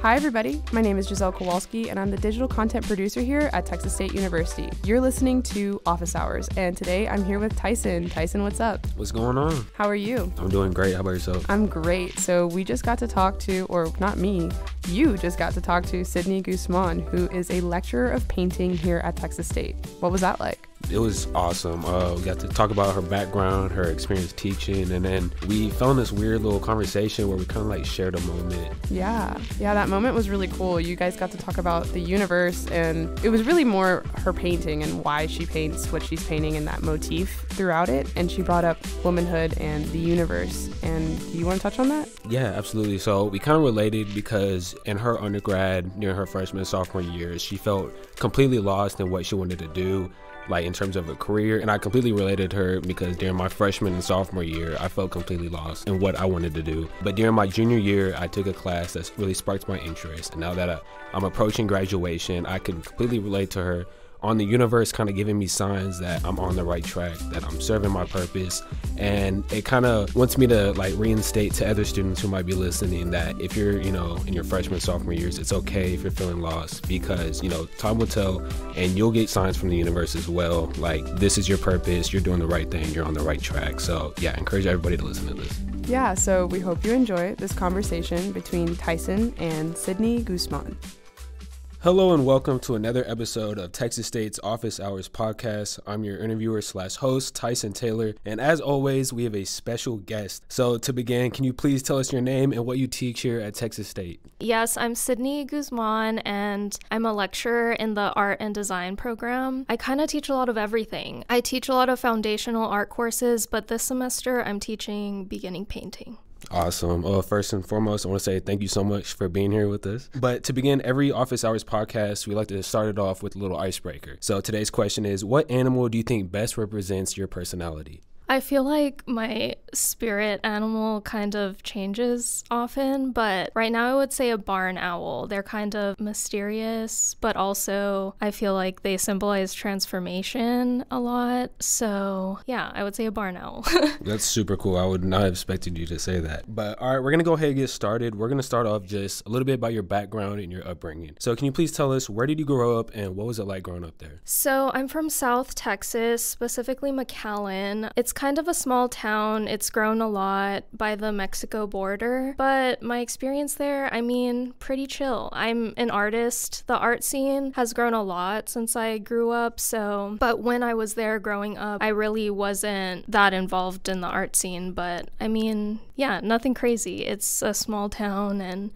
Hi everybody, my name is Giselle Kowalski and I'm the digital content producer here at Texas State University. You're listening to Office Hours and today I'm here with Tyson. Tyson, what's up? What's going on? How are you? I'm doing great. How about yourself? I'm great. So we just got to talk to, or not me, you just got to talk to Sydney Guzman, who is a lecturer of painting here at Texas State. What was that like? It was awesome. We got to talk about her background, her experience teaching, and then we fell in this weird little conversation where we kind of like shared a moment. Yeah, that moment was really cool. You guys got to talk about the universe, and it was really more her painting and why she paints what she's painting and that motif throughout it. And she brought up womanhood and the universe. And do you want to touch on that? Yeah, absolutely. So we kind of related because in her undergrad, near her freshman and sophomore years, she felt completely lost in what she wanted to do, like in terms of a career. And I completely related to her because during my freshman and sophomore year, I felt completely lost in what I wanted to do. But during my junior year, I took a class that really sparked my interest. And now that I'm approaching graduation, I can completely relate to her on the universe kind of giving me signs that I'm on the right track, that I'm serving my purpose. And it kind of wants me to like reinstate to other students who might be listening that if you're, in your freshman, sophomore years, it's okay if you're feeling lost because, time will tell and you'll get signs from the universe as well. Like, this is your purpose, you're doing the right thing, you're on the right track. So yeah, I encourage everybody to listen to this. Yeah, so we hope you enjoy this conversation between Tyson and Sydney Guzman. Hello and welcome to another episode of Texas State's Office Hours podcast. I'm your interviewer/host, Tyson Taylor, and as always, we have a special guest. So to begin, can you please tell us your name and what you teach here at Texas State? Yes, I'm Sydney Guzman, and I'm a lecturer in the art and design program. I kind of teach a lot of everything. I teach a lot of foundational art courses, but this semester I'm teaching beginning painting. Awesome. First and foremost, I want to say thank you so much for being here with us. But to begin every Office Hours podcast, we like to start it off with a little icebreaker. So today's question is, what animal do you think best represents your personality? I feel like my spirit animal kind of changes often, but right now I would say a barn owl. They're kind of mysterious, but also I feel like they symbolize transformation a lot. So yeah, I would say a barn owl. That's super cool. I would not have expected you to say that. But all right, we're going to go ahead and get started. We're going to start off just a little bit about your background and your upbringing. So can you please tell us, where did you grow up and what was it like growing up there? So I'm from South Texas, specifically McAllen. It's kind of a small town. It's grown a lot by the Mexico border, but my experience there, pretty chill. I'm an artist. The art scene has grown a lot since I grew up, but when I was there growing up, I really wasn't that involved in the art scene, but nothing crazy. It's a small town and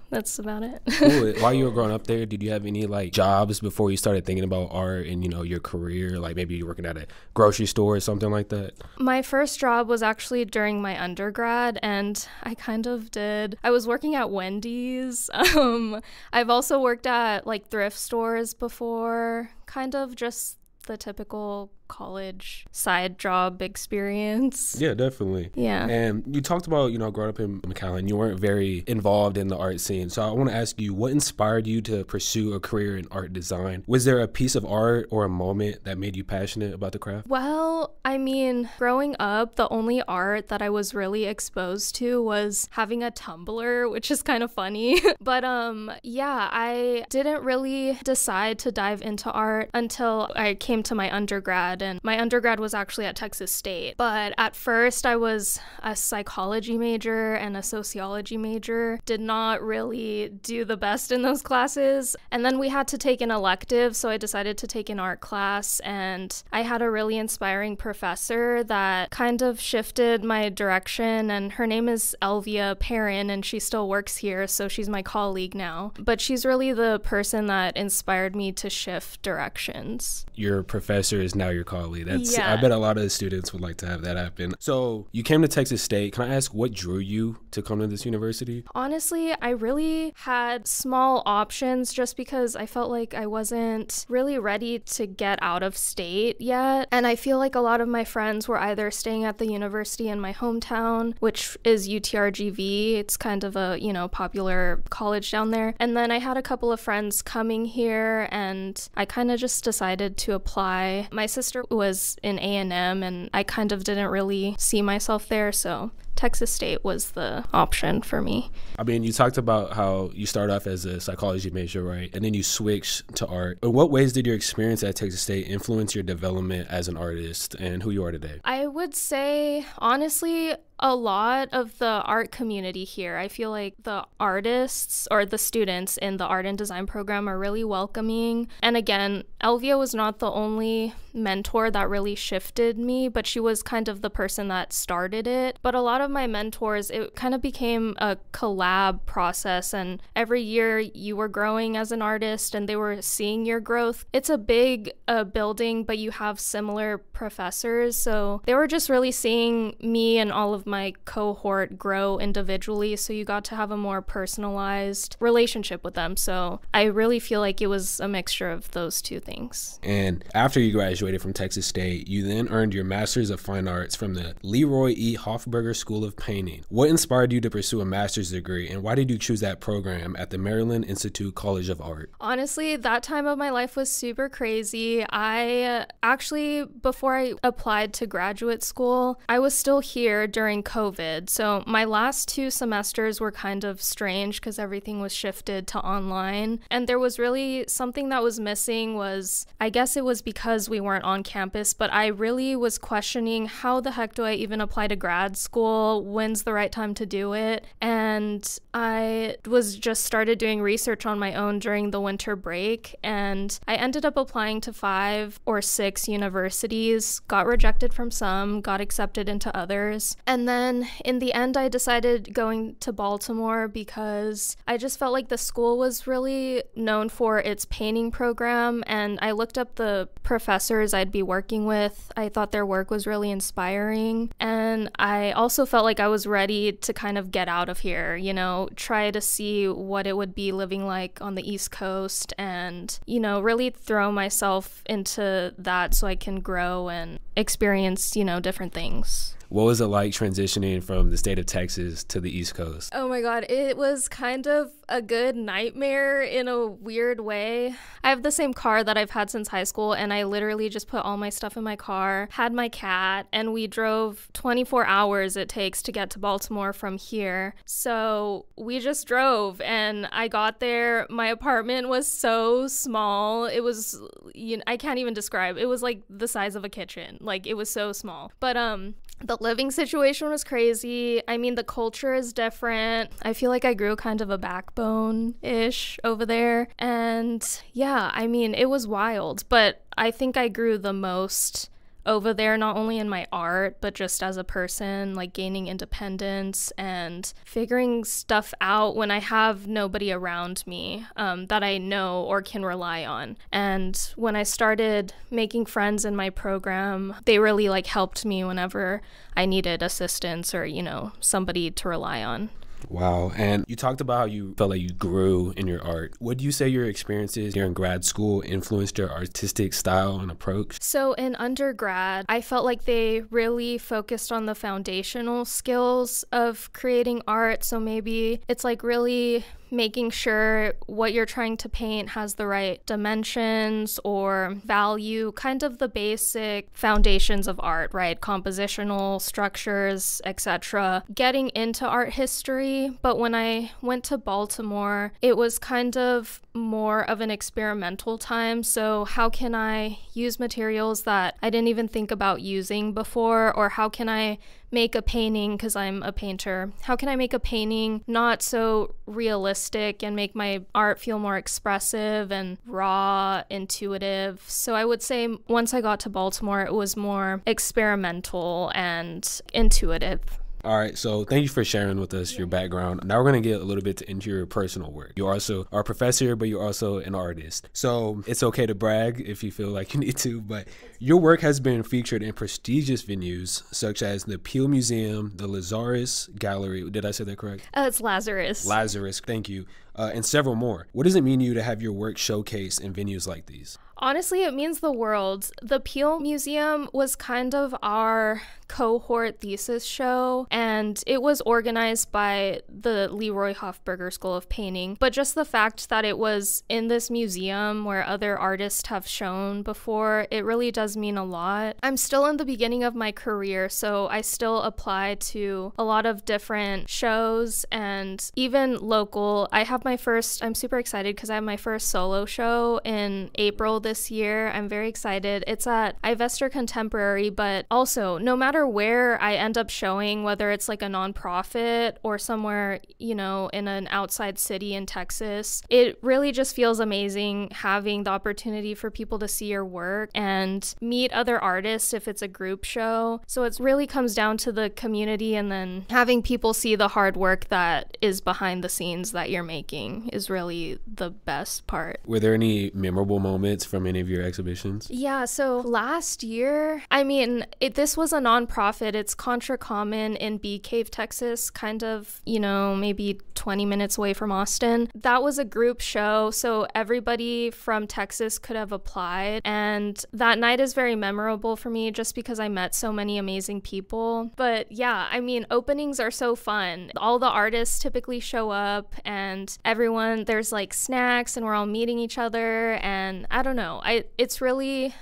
that's about it. Cool. While you were growing up there, did you have any jobs before you started thinking about art and your career? Like maybe you're working at a grocery store or something like that? My first job was actually during my undergrad, and I was working at Wendy's. I've also worked at thrift stores before, kind of just the typical college side job experience. Yeah, definitely. Yeah. And you talked about, growing up in McAllen, you weren't very involved in the art scene. So I want to ask you, what inspired you to pursue a career in art design? Was there a piece of art or a moment that made you passionate about the craft? Well, growing up, the only art that I was really exposed to was having a Tumblr, which is kind of funny. But I didn't really decide to dive into art until I came to my undergrad. And my undergrad was actually at Texas State. But at first I was a psychology major and a sociology major. Did not really do the best in those classes. And then we had to take an elective, so I decided to take an art class. And I had a really inspiring professor that kind of shifted my direction. And her name is Elvia Perrin, and she still works here, so she's my colleague now. But she's really the person that inspired me to shift directions. Your professor is now your colleague. Yeah. I bet a lot of students would like to have that happen. So you came to Texas State. Can I ask what drew you to come to this university? Honestly, I really had small options just because I felt like I wasn't really ready to get out of state yet. And I feel like a lot of my friends were either staying at the university in my hometown, which is UTRGV. It's kind of a, popular college down there. And then I had a couple of friends coming here and I kind of just decided to apply. My sister was in A&M and I kind of didn't really see myself there, so Texas State was the option for me. I mean, you talked about how you started off as a psychology major, right? And then you switched to art. In what ways did your experience at Texas State influence your development as an artist and who you are today? I would say, honestly, a lot of the art community here. I feel like the artists or the students in the art and design program are really welcoming. And again, Elvia was not the only mentor that really shifted me, but she was kind of the person that started it. But a lot of my mentors, it kind of became a collab process, and every year you were growing as an artist and they were seeing your growth. It's a big building, but you have similar professors, so they were just really seeing me and all of my cohort grow individually, so you got to have a more personalized relationship with them. So I really feel like it was a mixture of those two things. And after you graduated from Texas State, you then earned your Master's of Fine Arts from the Leroy E. Hofberger School of Painting. What inspired you to pursue a master's degree, and why did you choose that program at the Maryland Institute College of Art? Honestly, that time of my life was super crazy. I actually, before I applied to graduate school, I was still here during COVID. So my last 2 semesters were kind of strange because everything was shifted to online. And there was really something that was missing was, I guess it was because we weren't on campus, but I really was questioning how the heck do I even apply to grad school? When's the right time to do it? And I was just started doing research on my own during the winter break, and I ended up applying to 5 or 6 universities, got rejected from some, got accepted into others. And then in the end, I decided going to Baltimore because I just felt like the school was really known for its painting program, and I looked up the professors I'd be working with. I thought their work was really inspiring, and I also felt like I was ready to kind of get out of here, you know, try to see what it would be living like on the East Coast and, you know, really throw myself into that so I can grow and experience, you know, different things. What was it like transitioning from the state of Texas to the East Coast? Oh my God, it was kind of a good nightmare in a weird way. I have the same car that I've had since high school, and I literally just put all my stuff in my car, had my cat, and we drove 24 hours it takes to get to Baltimore from here. So we just drove, and I got there. My apartment was so small. It was, you know, I can't even describe. It was like the size of a kitchen. Like, it was so small. But the living situation was crazy. I mean, the culture is different. I feel like I grew kind of a backbone-ish over there. And yeah, I mean, it was wild. But I think I grew the most over there, not only in my art, but just as a person, like gaining independence and figuring stuff out when I have nobody around me that I know or can rely on. And when I started making friends in my program, they really like helped me whenever I needed assistance or, you know, somebody to rely on. Wow. And you talked about how you felt like you grew in your art. Would you say your experiences during grad school influenced your artistic style and approach? So in undergrad, I felt like they really focused on the foundational skills of creating art. So maybe it's like really making sure what you're trying to paint has the right dimensions or value, kind of the basic foundations of art, right? Compositional structures, etc. Getting into art history, but when I went to Baltimore, it was kind of more of an experimental time. So how can I use materials that I didn't even think about using before, or how can I make a painting, because I'm a painter, how can I make a painting not so realistic and make my art feel more expressive and raw, intuitive? So I would say once I got to Baltimore, it was more experimental and intuitive. All right, so thank you for sharing with us your background. Now we're going to get a little bit into your personal work. You also are a professor, but you're also an artist. So it's okay to brag if you feel like you need to, but your work has been featured in prestigious venues such as the Peel Museum, the Lazarus Gallery. Did I say that correct? It's Lazarus. Lazarus, thank you. And several more. What does it mean to you to have your work showcased in venues like these? Honestly, it means the world. The Peel Museum was kind of our cohort thesis show, and it was organized by the Leroy Hofberger School of Painting. But just the fact that it was in this museum where other artists have shown before, it really does mean a lot. I'm still in the beginning of my career, so I still apply to a lot of different shows and even local. I'm super excited because I have my first solo show in April this year. I'm very excited. It's at Ivester Contemporary, but also no matter where I end up showing, whether it's like a nonprofit or somewhere, you know, in an outside city in Texas, it really just feels amazing having the opportunity for people to see your work and meet other artists if it's a group show. So it really comes down to the community, and then having people see the hard work that is behind the scenes that you're making is really the best part. Were there any memorable moments from any of your exhibitions? Yeah, so last year, this was a nonprofit. It's Contra Common in Bee Cave, Texas, kind of, you know, maybe 20 minutes away from Austin. That was a group show, so everybody from Texas could have applied. And that night is very memorable for me just because I met so many amazing people. But yeah, openings are so fun. All the artists typically show up, and everyone, there's like snacks, and we're all meeting each other. And I don't know, it's really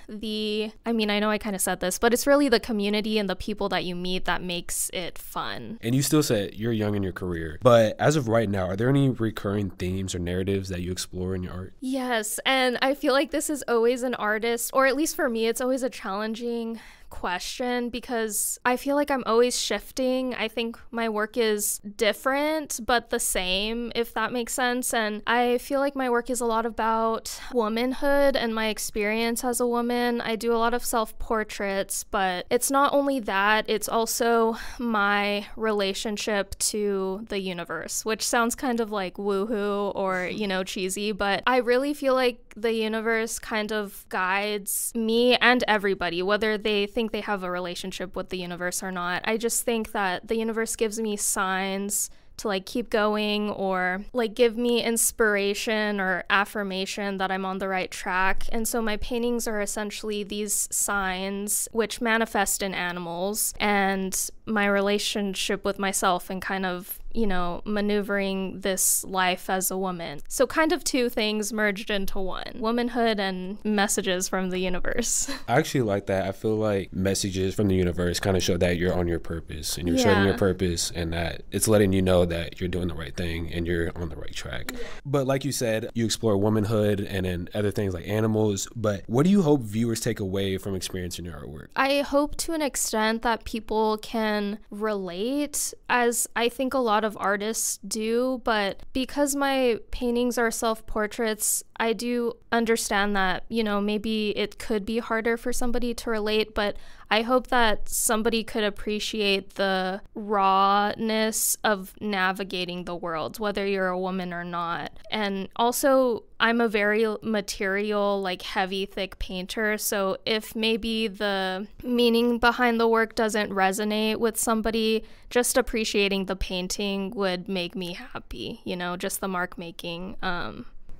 I know I kind of said this, but it's really the community and the people that you meet that makes it fun. And you still said you're young in your career, but as of right now, are there any recurring themes or narratives that you explore in your art? Yes, and I feel like this is always an artist, or at least for me, it's always a challenging question because I feel like I'm always shifting. I think my work is different but the same, if that makes sense. And I feel like my work is a lot about womanhood and my experience as a woman. I do a lot of self-portraits, but it's not only that, it's also my relationship to the universe, which sounds kind of like woohoo or, you know, cheesy, but I really feel like the universe kind of guides me and everybody, whether they think they have a relationship with the universe or not. I just think that the universe gives me signs to like keep going, or like give me inspiration or affirmation that I'm on the right track. And so my paintings are essentially these signs which manifest in animals and my relationship with myself and kind of, you know, maneuvering this life as a woman. So kind of two things merged into one: womanhood and messages from the universe. I actually like that. I feel like messages from the universe kind of show that you're on your purpose and you're serving your purpose, and that it's letting you know that you're doing the right thing and you're on the right track. But like you said, you explore womanhood and then other things like animals. But what do you hope viewers take away from experiencing your artwork? I hope to an extent that people can relate, as I think a lot of artists do, but because my paintings are self-portraits, I do understand that, you know, maybe it could be harder for somebody to relate, but I hope that somebody could appreciate the rawness of navigating the world, whether you're a woman or not. And also, I'm a very material, like heavy, thick painter, so if maybe the meaning behind the work doesn't resonate with somebody, just appreciating the painting would make me happy, you know, just the mark making.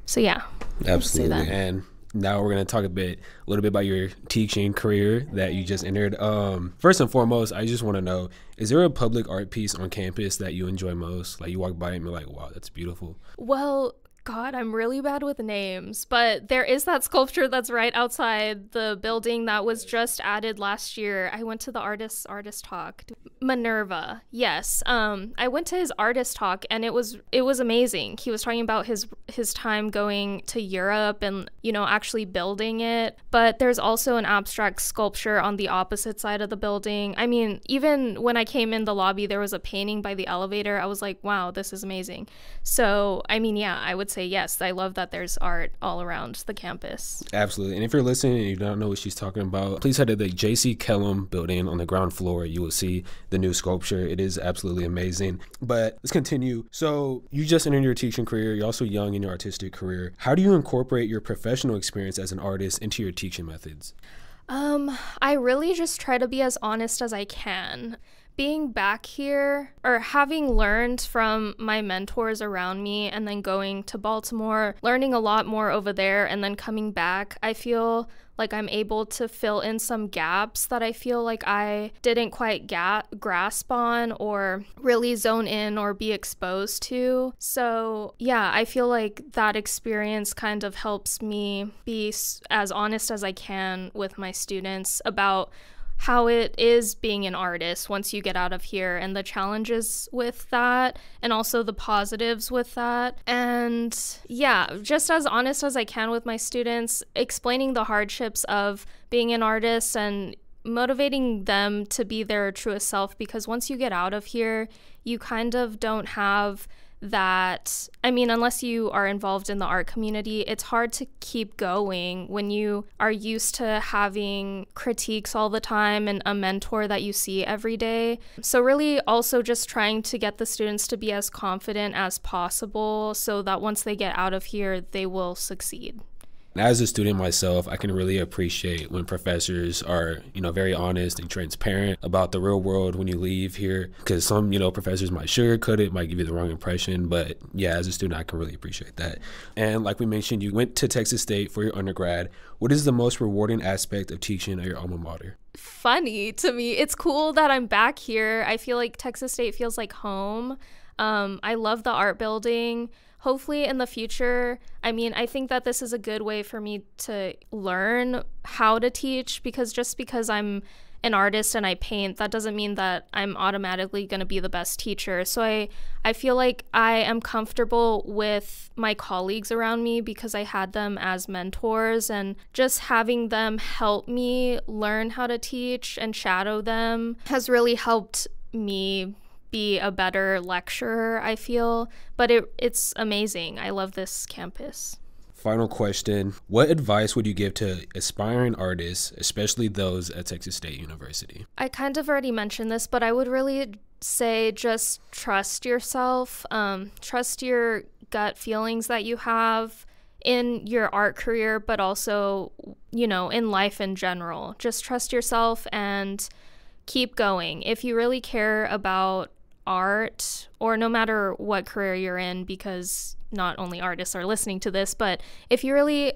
So yeah. Absolutely. And now we're going to talk a little bit about your teaching career that you just entered. First and foremost, I just want to know, is there a public art piece on campus that you enjoy most? Like you walk by and you're like, wow, that's beautiful. Well, God, I'm really bad with names, but there is that sculpture that's right outside the building that was just added last year. I went to the artist talk. Minerva, yes. I went to his artist talk and it was amazing. He was talking about his time going to Europe and, you know, actually building it. But there's also an abstract sculpture on the opposite side of the building. I mean, even when I came in the lobby, there was a painting by the elevator. I was like, wow, this is amazing. So, I mean, yeah, I would say yes. I love that there's art all around the campus. Absolutely. And if you're listening and you don't know what she's talking about, please head to the J.C. Kellum building on the ground floor. You will see the new sculpture. It is absolutely amazing. But let's continue. So you just entered your teaching career. You're also young in your artistic career. How do you incorporate your professional experience as an artist into your teaching methods? I really just try to be as honest as I can, being back here, or having learned from my mentors around me and then going to Baltimore, learning a lot more over there and then coming back, I feel like I'm able to fill in some gaps that I feel like I didn't quite grasp on or really zone in or be exposed to. So yeah, I feel like that experience kind of helps me be as honest as I can with my students about how it is being an artist once you get out of here, and the challenges with that, and also the positives with that. And yeah, just as honest as I can with my students, explaining the hardships of being an artist and motivating them to be their truest self, because once you get out of here, you kind of don't have that. I mean, unless you are involved in the art community, it's hard to keep going when you are used to having critiques all the time and a mentor that you see every day. So really also just trying to get the students to be as confident as possible so that once they get out of here, they will succeed. As a student myself, I can really appreciate when professors are, very honest and transparent about the real world when you leave here, because some, professors might sugarcoat it, might give you the wrong impression. But yeah, as a student, I can really appreciate that. And like we mentioned, you went to Texas State for your undergrad. What is the most rewarding aspect of teaching at your alma mater? Funny to me. It's cool that I'm back here. I feel like Texas State feels like home. I love the art building. Hopefully in the future, I think that this is a good way for me to learn how to teach, because just because I'm an artist and I paint, that doesn't mean that I'm automatically going to be the best teacher. So I feel like I am comfortable with my colleagues around me because I had them as mentors, and just having them help me learn how to teach and shadow them has really helped me be a better lecturer, I feel. But it's amazing. I love this campus. Final question. What advice would you give to aspiring artists, especially those at Texas State University? I kind of already mentioned this, but I would really say just trust yourself. Trust your gut feelings that you have in your art career, but also, in life in general. Just trust yourself and keep going. If you really care about art, or no matter what career you're in, because not only artists are listening to this, but if you really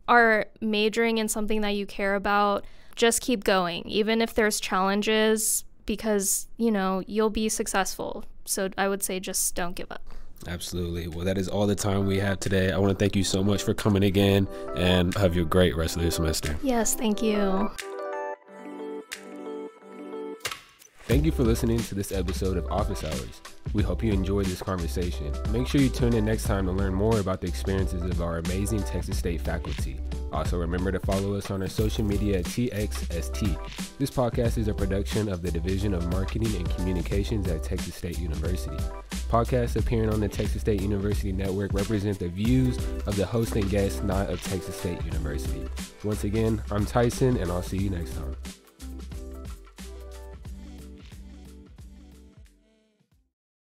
are majoring in something that you care about, just keep going, even if there's challenges, because you'll be successful. So I would say just don't give up. Absolutely. Well, that is all the time we have today. I want to thank you so much for coming again, and have a great rest of the semester. Yes, thank you. Thank you for listening to this episode of Office Hours. We hope you enjoyed this conversation. Make sure you tune in next time to learn more about the experiences of our amazing Texas State faculty. Also, remember to follow us on our social media at TXST. This podcast is a production of the Division of Marketing and Communications at Texas State University. Podcasts appearing on the Texas State University Network represent the views of the host and guests, not of Texas State University. Once again, I'm Tyson, and I'll see you next time.